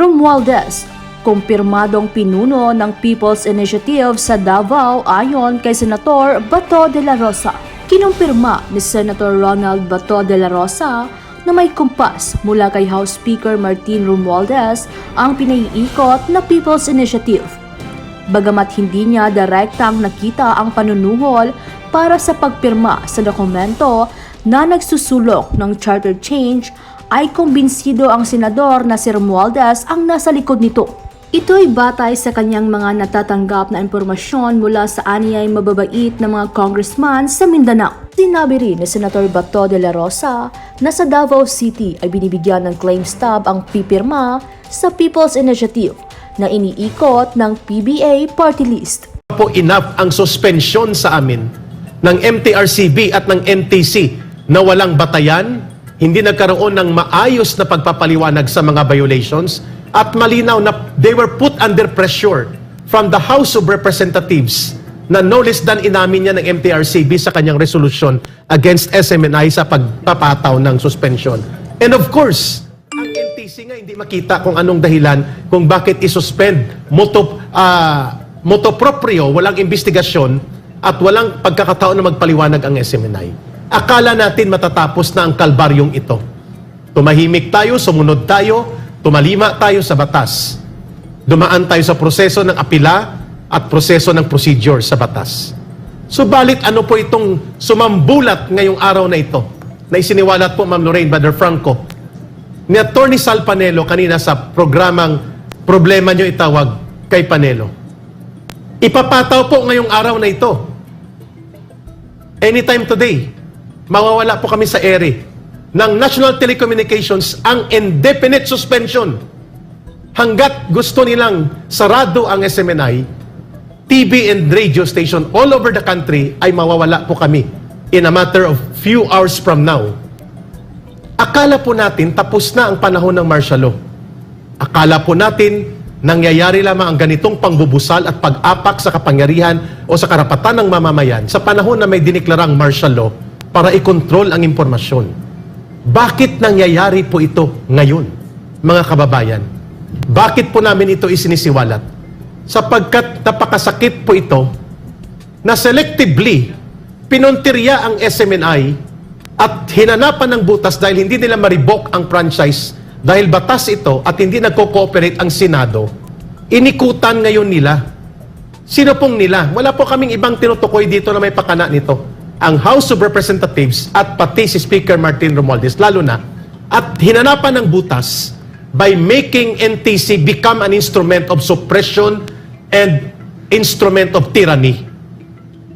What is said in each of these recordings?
Romualdez, kumpirmadong pinuno ng People's Initiative sa Davao ayon kay Senator Bato de la Rosa. Kinumpirma ni Senator Ronald Bato de la Rosa na may kumpas mula kay House Speaker Martin Romualdez ang pinaiikot na People's Initiative. Bagamat hindi niya direktang nakita ang panunuhol para sa pagpirma sa dokumento na nagsusulok ng charter change, ay kumbinsido ang senador na si Romualdez ang nasa likod nito. Ito'y batay sa kanyang mga natatanggap na impormasyon mula sa aniyay mababait na mga congressman sa Mindanao. Sinabi rin ni Senator Bato de la Rosa na sa Davao City ay binibigyan ng claim stub ang pipirma sa People's Initiative na iniikot ng PBA party list. Po enough ang suspension sa amin ng MTRCB at ng NTC na walang batayan, hindi nagkaroon ng maayos na pagpapaliwanag sa mga violations at malinaw na they were put under pressure from the House of Representatives na no less than inamin niya ng MTRCB sa kanyang resolution against SMNI sa pagpapataw ng suspension. And of course, ang NTC nga hindi makita kung anong dahilan kung bakit isuspend motu proprio, walang investigasyon at walang pagkakataon na magpaliwanag ang SMNI. Akala natin matatapos na ang kalbaryong ito. Tumahimik tayo, sumunod tayo, tumalima tayo sa batas. Dumaan tayo sa proseso ng apila at proseso ng procedure sa batas. Subalit ano po itong sumambulat ngayong araw na ito na isiniwalat po Ma'am Lorraine, Brother Franco, ni Attorney Sal Panelo kanina sa programang Problema Nyo Itawag kay Panelo. Ipapataw po ngayong araw na ito. Anytime today, mawawala po kami sa ere ng National Telecommunications ang indefinite suspension. Hanggat gusto nilang sarado ang SMNI, TV and radio station all over the country ay mawawala po kami in a matter of few hours from now. Akala po natin tapos na ang panahon ng martial law. Akala po natin nangyayari lamang ang ganitong pangbubusal at pag-apak sa kapangyarihan o sa karapatan ng mamamayan sa panahon na may diniklarang martial law para i-control ang impormasyon. Bakit nangyayari po ito ngayon, mga kababayan? Bakit po namin ito isinisiwalat? Sapagkat napakasakit po ito na selectively pinuntirya ang SMNI at hinanapan ng butas dahil hindi nila ma-revoke ang franchise dahil batas ito at hindi nagko-cooperate ang Senado. Inikutan ngayon nila. Sino pong nila? Wala po kaming ibang tinutukoy dito na may pakana nito. Ang House of Representatives at pati si Speaker Martin Romualdez, lalo na, at hinanapan ng butas by making NTC become an instrument of suppression and instrument of tyranny.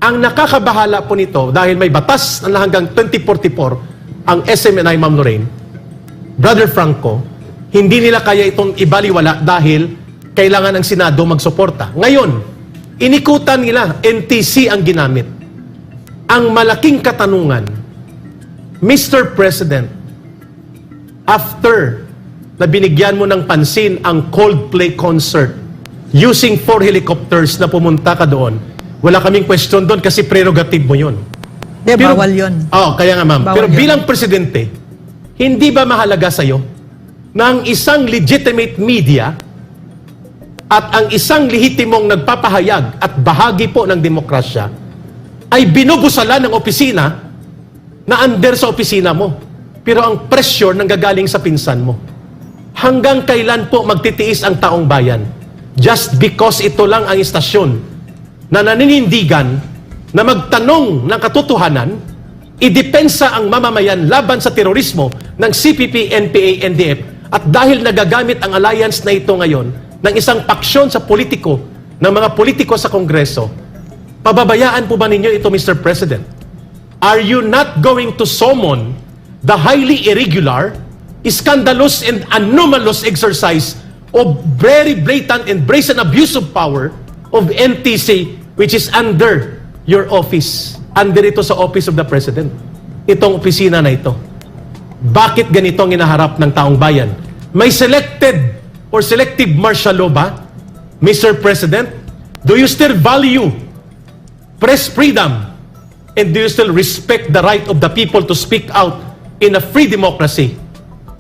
Ang nakakabahala po nito, dahil may batas na hanggang 2044, ang SMNI, Ma'am Lorraine, Brother Franco, hindi nila kaya itong ibaliwala dahil kailangan ng Senado magsuporta. Ngayon, inikutan nila, NTC ang ginamit. Ang malaking katanungan, Mr. President, after na binigyan mo ng pansin ang Coldplay concert using 4 helicopters na pumunta ka doon, wala kaming question doon kasi prerogative mo yun. Bawal yun. Kaya nga ma'am. Bawal Pero yun. bilang presidente, hindi ba mahalaga sa'yo na ang isang legitimate media at ang isang lehitimong nagpapahayag at bahagi po ng demokrasya ay binubusalan ng opisina na under sa opisina mo. Pero ang pressure nanggagaling sa pinsan mo. Hanggang kailan po magtitiis ang taong bayan? Just because ito lang ang istasyon na naninindigan na magtanong ng katotohanan, idepensa ang mamamayan laban sa terorismo ng CPP, NPA, NDF at dahil nagagamit ang alliance na ito ngayon ng isang paksyon sa politiko, ng mga politiko sa Kongreso, pababayaan po ba ninyo ito, Mr. President? Are you not going to summon the highly irregular, scandalous and anomalous exercise of very blatant and brazen abuse of power of NTC which is under your office, under ito sa Office of the President, itong opisina na ito? Bakit ganito ang inaharap ng taong bayan? May selected or selective martial law ba, Mr. President? Do you still value press freedom? And do you still respect the right of the people to speak out in a free democracy?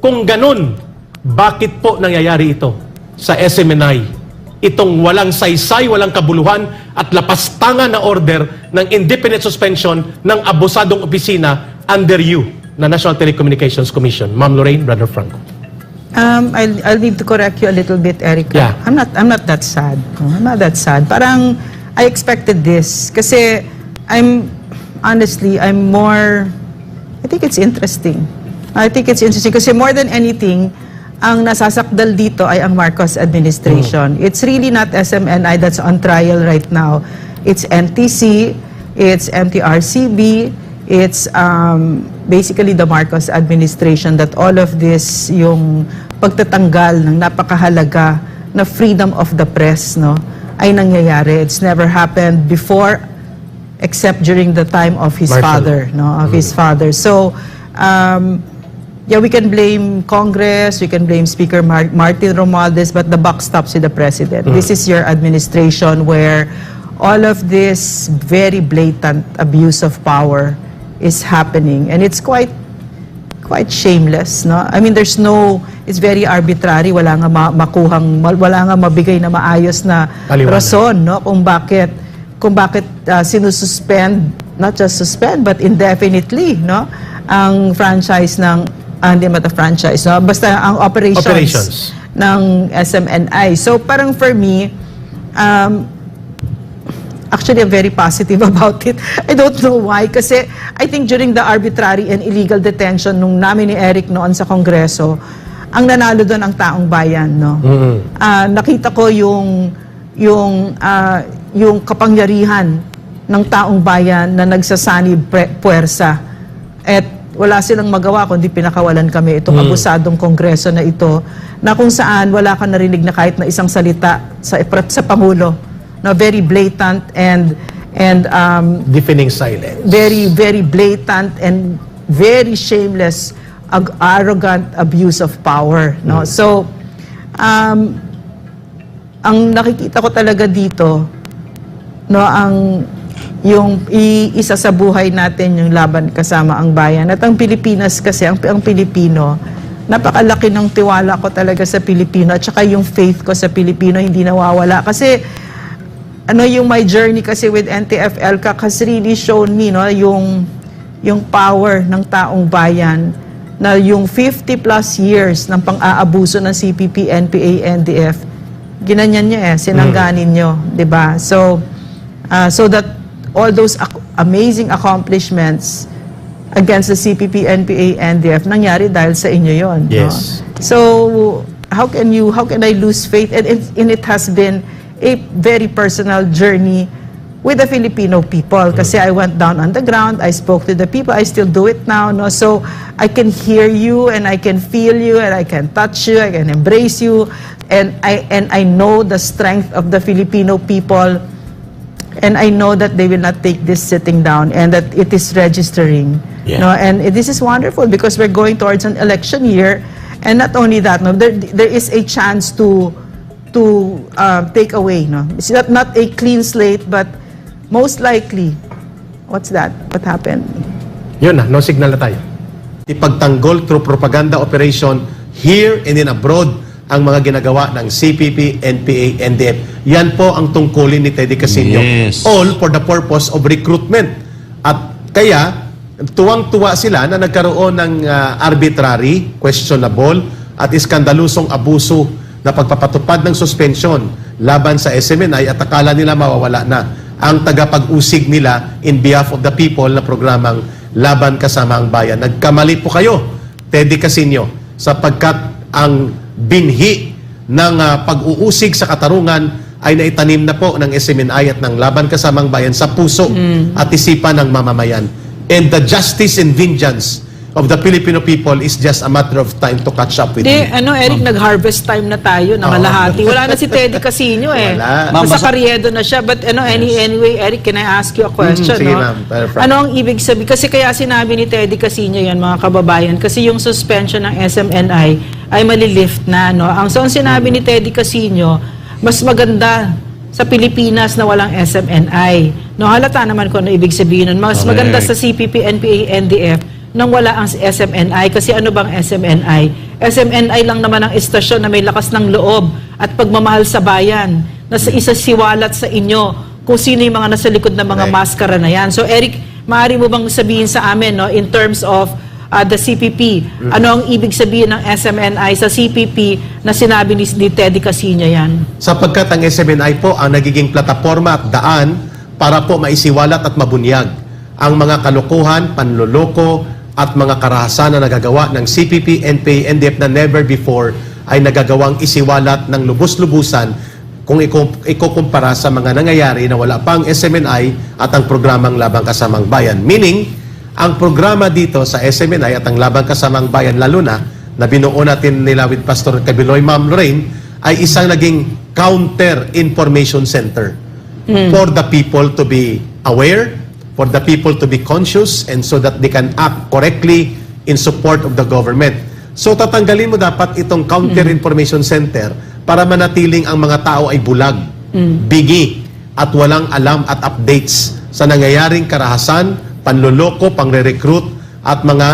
Kung ganun, bakit po nangyayari ito? sa SMNI itong walang saysay, walang kabuluhan at lapastangan na order ng indefinite suspension ng abusadong opisina under you na National Telecommunications Commission. Ma'am Lorraine, Brother Franco. I'll need to correct you a little bit, Erica. Yeah. I'm not that sad. No, I'm not that sad. Parang I expected this kasi I'm more, I think it's interesting. I think it's interesting kasi more than anything, ang nasasakdal dito ay ang Marcos administration. It's really not SMNI that's on trial right now. It's NTC, it's MTRCB, it's basically the Marcos administration that all of this, yung pagtatanggal ng napakahalaga na freedom of the press, no, ay nangyayari. It's never happened before except during the time of his Marshall. father, no, of his father. So, yeah, we can blame Congress, we can blame Speaker Martin Romualdez, but the buck stops with the President. This is your administration where all of this very blatant abuse of power is happening, and it's quite shameless, no? I mean, it's very arbitrary, wala nga wala nga mabigay na maayos na Paliwanag. rason, no, kung bakit sinususpend, not just suspend but indefinitely, no, ang franchise ng hindi mata franchise, no, basta ang operations ng SMNI. So parang for me, actually I'm very positive about it. I don't know why, kasi I think during the arbitrary and illegal detention nung namin ni Eric noon sa Kongreso, ang nanalo doon ang taong bayan, no. Nakita ko yung kapangyarihan ng taong bayan na nagsasanib puwersa. At wala silang magawa kundi pinakawalan kami itong abusadong Kongreso na ito, na kung saan wala ka narinig na kahit na isang salita sa Pangulo. No, very blatant and Deafening silence. very, very blatant and very shameless, arrogant abuse of power, no? So, ang nakikita ko talaga dito, no, yung isa sa buhay natin yung laban kasama ang bayan. At ang Pilipinas kasi, ang Pilipino, napakalaki ng tiwala ko talaga sa Pilipino at saka yung faith ko sa Pilipino hindi nawawala. Kasi yung my journey kasi with NTFL has really shown me, no, yung power ng taong bayan, na yung 50 plus years ng pang-aabuso ng CPP, NPA, NDF, ginanyan nyo sinangganin nyo, di ba? So that all those amazing accomplishments against the CPP, NPA, NDF, nangyari dahil sa inyo yon. Yes. No? So how can I lose faith? And it has been a very personal journey with the Filipino people. Kasi I went down on the ground, I spoke to the people, I still do it now, no? So I can hear you and I can feel you and I can touch you, I can embrace you, and I know the strength of the Filipino people, and I know that they will not take this sitting down and that it is registering. Yeah. No? And this is wonderful because we're going towards an election year, and not only that, no, there is a chance to take away, no? It's not a clean slate, but most likely, what's that? What happened? Yun na, no signal na tayo. Ipagtanggol through propaganda operation here and in abroad ang mga ginagawa ng CPP, NPA, NDF. Yan po ang tungkulin ni Teddy Casino. Yes. All for the purpose of recruitment. At kaya, tuwang-tuwa sila na nagkaroon ng arbitrary, questionable, at iskandalusong abuso na pagpapatupad ng suspension laban sa SMNI at akala nila mawawala na ang tagapag-usig nila in behalf of the people na programang Laban Kasama ang Bayan. Nagkamali po kayo, Teddy Casino, sapagkat ang binhi ng pag-uusig sa katarungan ay naitanim na po ng SMNI at ng Laban Kasama ang Bayan sa puso at isipan ng mamamayan. And the justice and vengeance of the Filipino people is just a matter of time to catch up with you. Eric, nag-harvest time na tayo, nangalahati. Wala na si Teddy Casino Wala. Nasa karyedo na siya. But anyway, Eric, can I ask you a question? Sige, no? ma'am. Perfect. Ano ang ibig sabihin? Kasi kaya sinabi ni Teddy Casino yan, mga kababayan, kasi yung suspension ng SMNI ay malilift na, no? Ang sinabi ni Teddy Casino, mas maganda sa Pilipinas na walang SMNI. No, halata naman kung ano ibig sabihin nun. Mas maganda sa CPP, NPA, NDF nang wala ang SMNI. Kasi ano bang SMNI? SMNI lang naman ang istasyon na may lakas ng loob at pagmamahal sa bayan na sa isasiwalat sa inyo kung sino yung mga nasa likod ng mga Correct. maskara na yan. So Eric, maaari mo bang sabihin sa amin, no, in terms of the CPP, ano ang ibig sabihin ng SMNI sa CPP na sinabi ni Teddy Casino yan? Sapagkat ang SMNI po ang nagiging plataforma at daan para po maisiwalat at mabunyag ang mga kalokohan, panloloko at mga karahasan na nagagawa ng CPP, NPA, NDF na never before ay nagagawang isiwalat ng lubos-lubusan kung ikukumpara sa mga nangyayari na wala pang SMNI at ang programang Labang Kasamang Bayan. Meaning, ang programa dito sa SMNI at ang Labang Kasamang Bayan, lalo na binuo natin nila with Pastor Cabiloy, Ma'am Lorraine, ay isang naging counter-information center for the people to be aware, for the people to be conscious, and so that they can act correctly in support of the government. So tatanggalin mo dapat itong counter-information center para manatiling ang mga tao ay bulag, bigi, at walang alam at updates sa nangyayaring karahasan, panloloko, pangre-recruit, at mga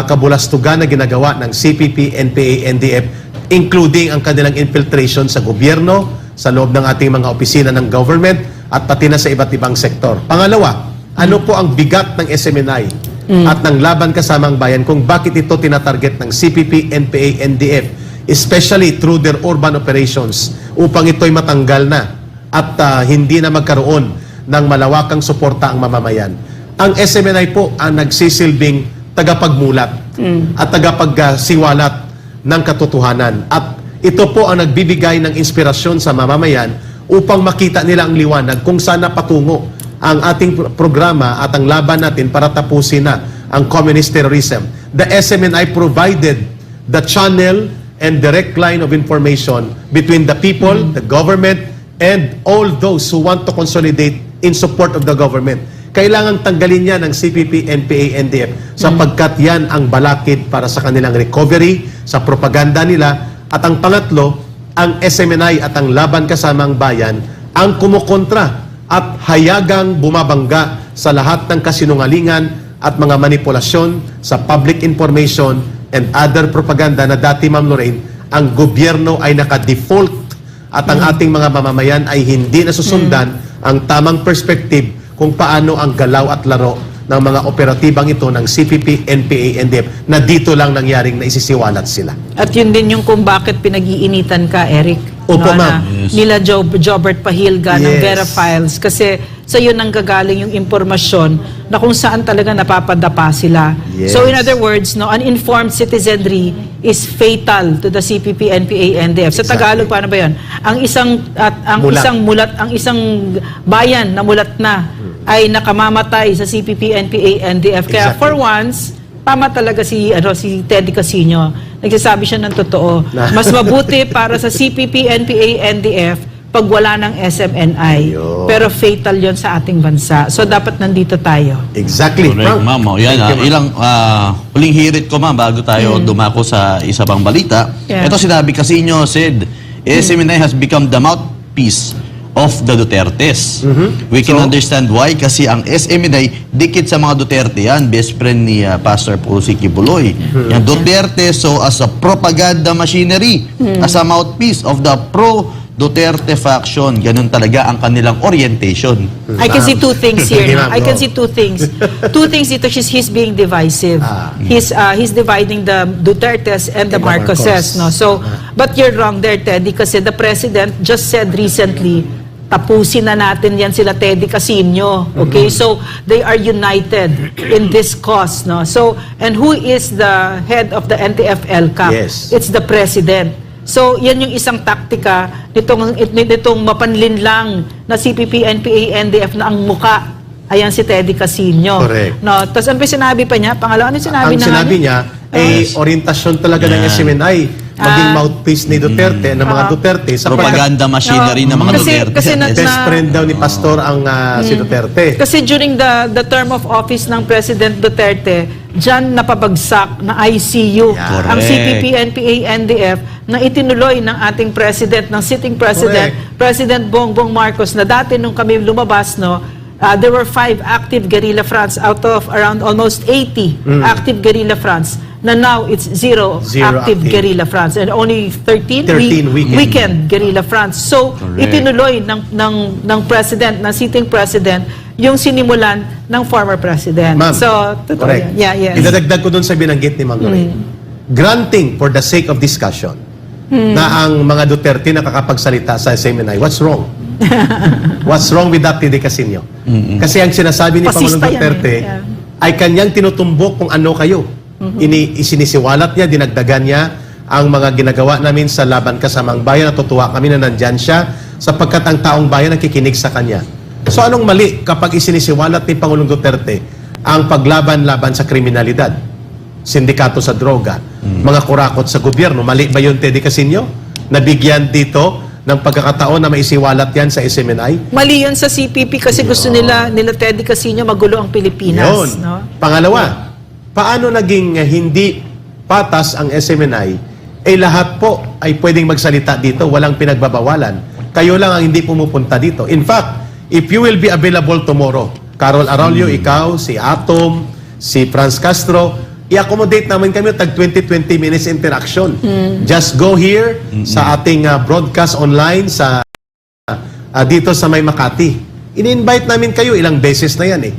kabulastugan na ginagawa ng CPP, NPA, NDF, including ang kanilang infiltration sa gobyerno, sa loob ng ating mga opisina ng government, at pati na sa iba't ibang sektor. Pangalawa, ano po ang bigat ng SMNI at ng Laban Kasamang Bayan kung bakit ito tinatarget ng CPP, NPA, NDF, especially through their urban operations, upang ito'y matanggal na at hindi na magkaroon ng malawakang suporta ang mamamayan. Ang SMNI po ang nagsisilbing tagapagmulat at tagapagsiwalat ng katotohanan. At ito po ang nagbibigay ng inspirasyon sa mamamayan upang makita nila ang liwanag kung saan napatungo ang ating programa at ang laban natin para tapusin na ang communist terrorism. The SMNI provided the channel and direct line of information between the people, the government, and all those who want to consolidate in support of the government. Kailangan tanggalin yan ng CPP, NPA, NDF sapagkat yan ang balakid para sa kanilang recovery, sa propaganda nila. At ang pangatlo, ang SMNI at ang Laban Kasamang Bayan ang kumukontra at hayagang bumabangga sa lahat ng kasinungalingan at mga manipulasyon sa public information and other propaganda na dati, Ma'am Lorraine, ang gobyerno ay naka-default at ang ating mga mamamayan ay hindi nasusundan ang tamang perspective kung paano ang galaw at laro ng mga operatibang ito ng CPP, NPA, NDF na dito lang nangyaring naisisiwalat sila. At yun din yung kung bakit pinag-iinitan ka, Eric. Opo, na ma'am. Yes. Nila Jobert Pahilga ng Yes. Vera Files. Kasi sa yun nang gagaling yung impormasyon na kung saan talaga napapadapa sila. Yes. So in other words, no, uninformed citizenry is fatal to the CPP, NPA, NDF. Sa Exactly. Tagalog, paano ba yun? Ang Mulat. isang bayan na mulat na ay nakamamatay sa CPP, NPA, NDF. Kaya Exactly. for once, tama talaga si Teddy Casino. Nagsasabi siya ng totoo. Mas mabuti para sa CPP, NPA, NDF pag wala ng SMNI. Ayun. Pero fatal yon sa ating bansa. So dapat nandito tayo. Exactly. Correct, ma'am. O, yan, Thank you, ma'am. ilang huling hirit ko, ma'am, bago tayo dumako sa isa pang balita. Yeah. Ito sinabi kasi nyo, said, SMNI has become the mouthpiece of the Dutertes. We can understand why, kasi ang SMNI, dikit sa mga Duterte yan, best friend ni Pastor Pusi Kibuloy. Yung Duterte, so as a propaganda machinery, as a mouthpiece of the pro-Duterte faction, ganun talaga ang kanilang orientation. I can see two things here. Sige, no? ma'am, I can go. see two things. Two things dito, he's being divisive. He's dividing the Dutertes and the Marcoses. No? So, but you're wrong there, Teddy, kasi the President just said recently, tapusin na natin yan sila Teddy Casino. Okay? So, they are united in this cause. No? So, and who is the head of the NTF-ELCAC? Yes. It's the President. So, yan yung isang taktika nitong mapanlinlang na CPP, NPA, NDF na ang muka. Ayan si Teddy Casino. Correct. No, tapos ano pa sinabi pa niya? Pangalawa, ano sinabi Ang na sinabi nga niya, orientasyon talaga ng Yan. SMNI, maging mouthpiece ni Duterte, ng mga Duterte, sa Propaganda machinery ng mga Duterte. Kasi best friend daw ni Pastor ang si Duterte. Kasi during the term of office ng President Duterte, dyan napabagsak na ICU Yeah. ang Correct. CPP, NPA, NDF na itinuloy ng ating President, ng sitting President, President Bongbong Marcos, na dati nung kami lumabas, no, there were 5 active guerrilla fronts out of around almost 80 active guerrilla fronts na now it's zero active guerrilla fronts and only 13 weekend guerrilla fronts. So, Correct. itinuloy ng president, ng sitting president, yung sinimulan ng former president. Ma'am, So, totoo correct. yan. Yeah, yes. Idadagdag ko dun sa binanggit ni Ma'am Lorraine. Granting for the sake of discussion na ang mga Duterte nakakapagsalita sa SMNI, what's wrong? What's wrong with that, Tide Casino? Kasi ang sinasabi ni Pangulong Pasista yan Duterte eh. Yeah. ay kanyang tinutumbok kung ano kayo. Isinisiwalat niya, dinagdagan niya ang mga ginagawa namin sa Laban Kasamang Bayan. Natutuwa kami na nandyan siya sapagkat ang taong bayan nakikinig sa kanya. So anong mali kapag isinisiwalat ni Pangulong Duterte ang paglaban-laban sa kriminalidad, sindikato sa droga, mga kurakot sa gobyerno? Mali ba yun, Teddy Casino? Nabigyan dito ng pagkakataon na maisiwalat yan sa SMNI? Mali yun sa CPP kasi gusto nila Teddy Casino magulo ang Pilipinas. Yun. No? Pangalawa, paano naging hindi patas ang SMNI? Lahat po ay pwedeng magsalita dito, walang pinagbabawalan. Kayo lang ang hindi pumupunta dito. In fact, if you will be available tomorrow, Carol Arroyo, ikaw, si Atom, si Franz Castro, i-accommodate namin kami tag 20 minutes interaction. Just go here sa ating broadcast online sa dito sa May Makati. Ini-invite namin kayo, ilang beses na yan eh.